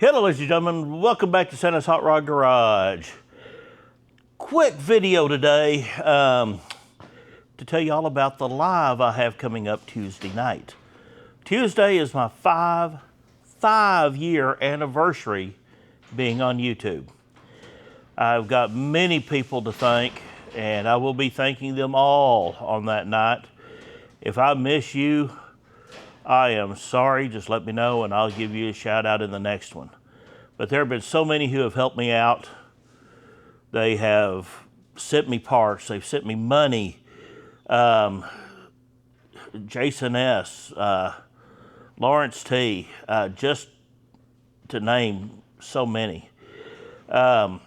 Hello, ladies and gentlemen. Welcome back to Santa's Hot Rod Garage. Quick video today to tell you all about the live I have coming up Tuesday night. Tuesday is my five-year anniversary being on YouTube. I've got many people to thank, and I will be thanking them all on that night. If I miss you, I am sorry. Just let me know and I'll give you a shout out in the next one. But there have been so many who have helped me out. They have sent me parts. They've sent me money. Jason S., Lawrence T., just to name so many. I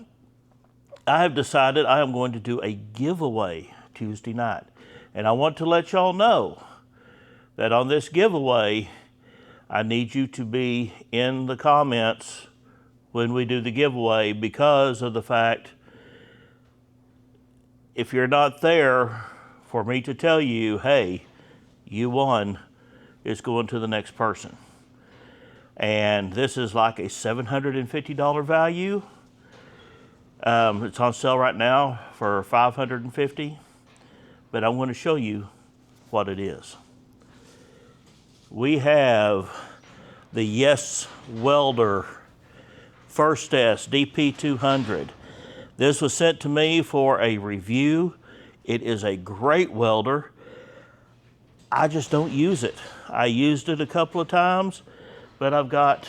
have decided I am going to do a giveaway Tuesday night. And I want to let y'all know that on this giveaway, I need you to be in the comments when we do the giveaway, because of the fact, if you're not there for me to tell you, hey, you won, it's going to the next person. And this is like a $750 value. It's on sale right now for $550, but I'm going to show you what it is. We have the Yes Welder First S DP200. This was sent to me for a review. It is a great welder. I just don't use it. I used it a couple of times, but I've got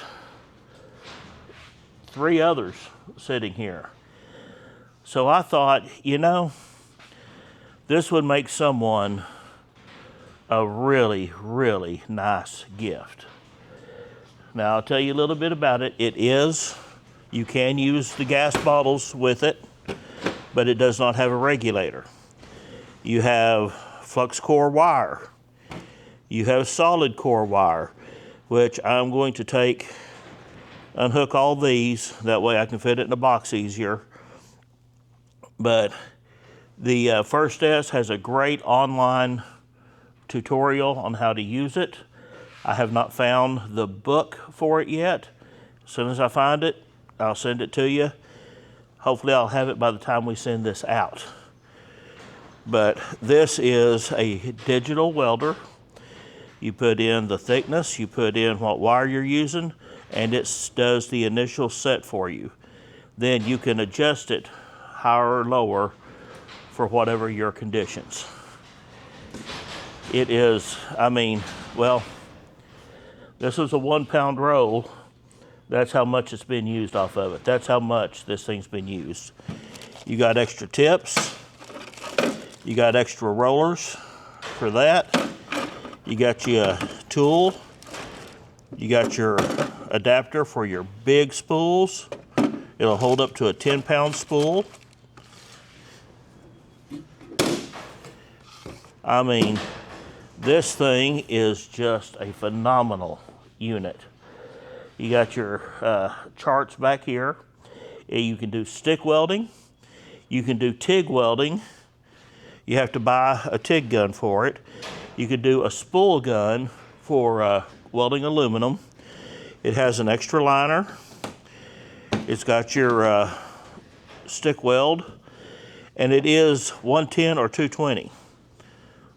3 others sitting here. So I thought, you know, this would make someone a really, really nice gift. Now, I'll tell you a little bit about it. You can use the gas bottles with it, but it does not have a regulator. You have flux core wire. You have solid core wire, which I'm going to unhook all these. That way I can fit it in a box easier. But the First S has a great online tutorial on how to use it. I have not found the book for it yet. As soon as I find it, I'll send it to you. Hopefully I'll have it by the time we send this out. But this is a digital welder. You put in the thickness, you put in what wire you're using, and it does the initial set for you. Then you can adjust it higher or lower for whatever your conditions. It is, this is a 1 pound roll. That's how much it's been used off of it. That's how much this thing's been used. You got extra tips. You got extra rollers for that. You got your tool. You got your adapter for your big spools. It'll hold up to a 10 pound spool. This thing is just a phenomenal unit. You got your charts back here. You can do stick welding. You can do TIG welding. You have to buy a TIG gun for it. You could do a spool gun for welding aluminum. It has an extra liner. It's got your stick weld, and it is 110 or 220.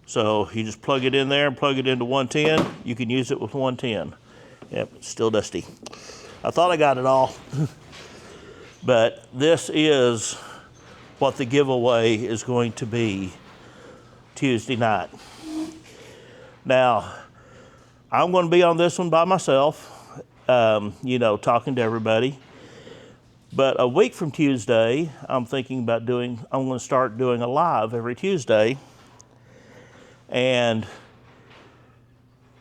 So you just plug it in there and plug it into 110. You can use it with 110. Yep, it's still dusty. I thought I got it all. But this is what the giveaway is going to be Tuesday night. Now, I'm going to be on this one by myself, talking to everybody. But a week from Tuesday, I'm going to start doing a live every Tuesday. And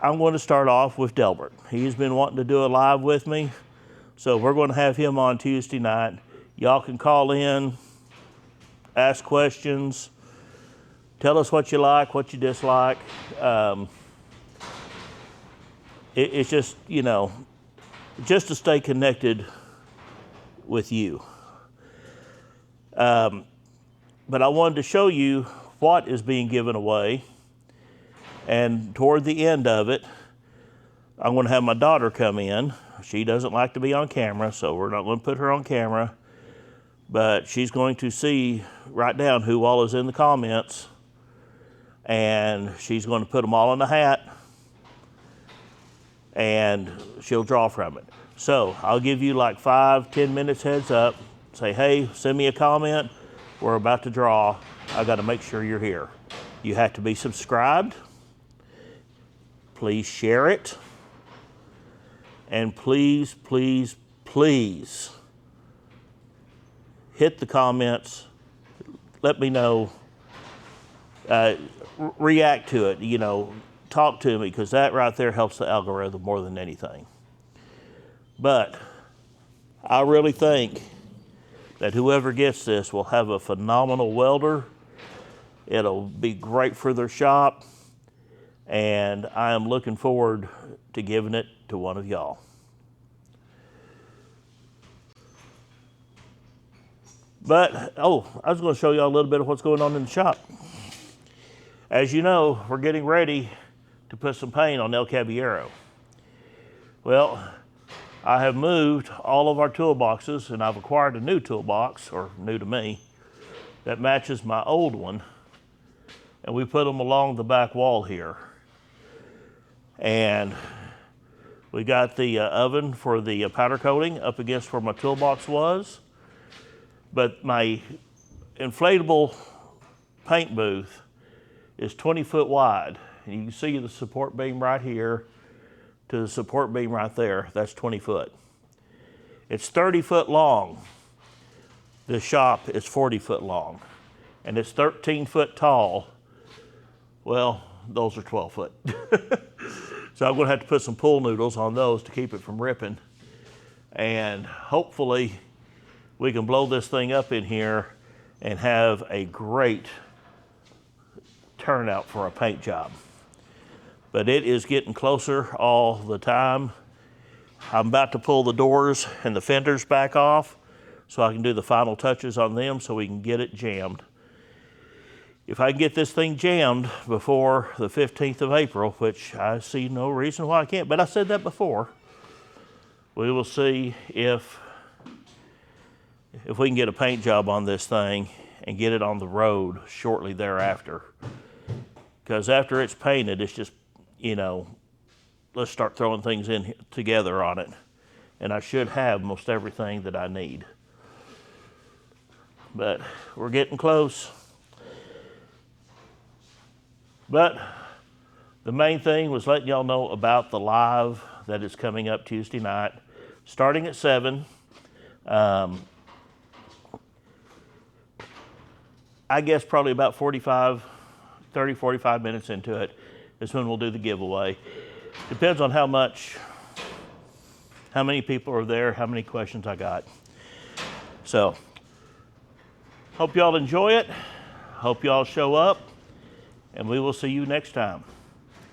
I'm going to start off with Delbert. He's been wanting to do a live with me, so we're going to have him on Tuesday night. Y'all can call in, ask questions, tell us what you like, what you dislike. It's just, just to stay connected with you. But I wanted to show you what is being given away. And toward the end of it, I'm going to have my daughter come in. she doesn't like to be on camera, so we're not going to put her on camera. But she's going to write down who all is in the comments, and she's going to put them all in a hat, and she'll draw from it. So I'll give you like 5-10 minutes heads up. Say, hey, send me a comment. We're about to draw. I got to make sure you're here. You have to be subscribed. Please share it. And please, please, please hit the comments. Let me know. React to it, you know, talk to me, because that right there helps the algorithm more than anything. But I really think that whoever gets this will have a phenomenal welder. It'll be great for their shop, and I am looking forward to giving it to one of y'all. But, oh, I was going to show y'all a little bit of what's going on in the shop. As you know, we're getting ready to put some paint on El Caballero. Well, I have moved all of our toolboxes, and I've acquired a new toolbox, or new to me, that matches my old one. And we put them along the back wall here. And we got the oven for the powder coating up against where my toolbox was. But my inflatable paint booth is 20 foot wide. And you can see the support beam right here to the support beam right there. That's 20 foot. It's 30 foot long. The shop is 40 foot long. And it's 13 foot tall. Well, those are 12 foot. So I'm gonna have to put some pool noodles on those to keep it from ripping. And hopefully we can blow this thing up in here and have a great turnout for a paint job. But it is getting closer all the time. I'm about to pull the doors and the fenders back off so I can do the final touches on them so we can get it jammed. If I can get this thing jammed before the 15th of April, which I see no reason why I can't, but I said that before, we will see if we can get a paint job on this thing and get it on the road shortly thereafter. Because after it's painted, it's just, you know, let's start throwing things in together on it. And I should have most everything that I need. But we're getting close. But the main thing was letting y'all know about the live that is coming up Tuesday night, starting at 7. I guess probably about 30, 45 minutes into it is when we'll do the giveaway. Depends on how many people are there, how many questions I got. So, hope y'all enjoy it. Hope y'all show up. And we will see you next time.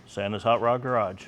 Santa's Hot Rod Garage.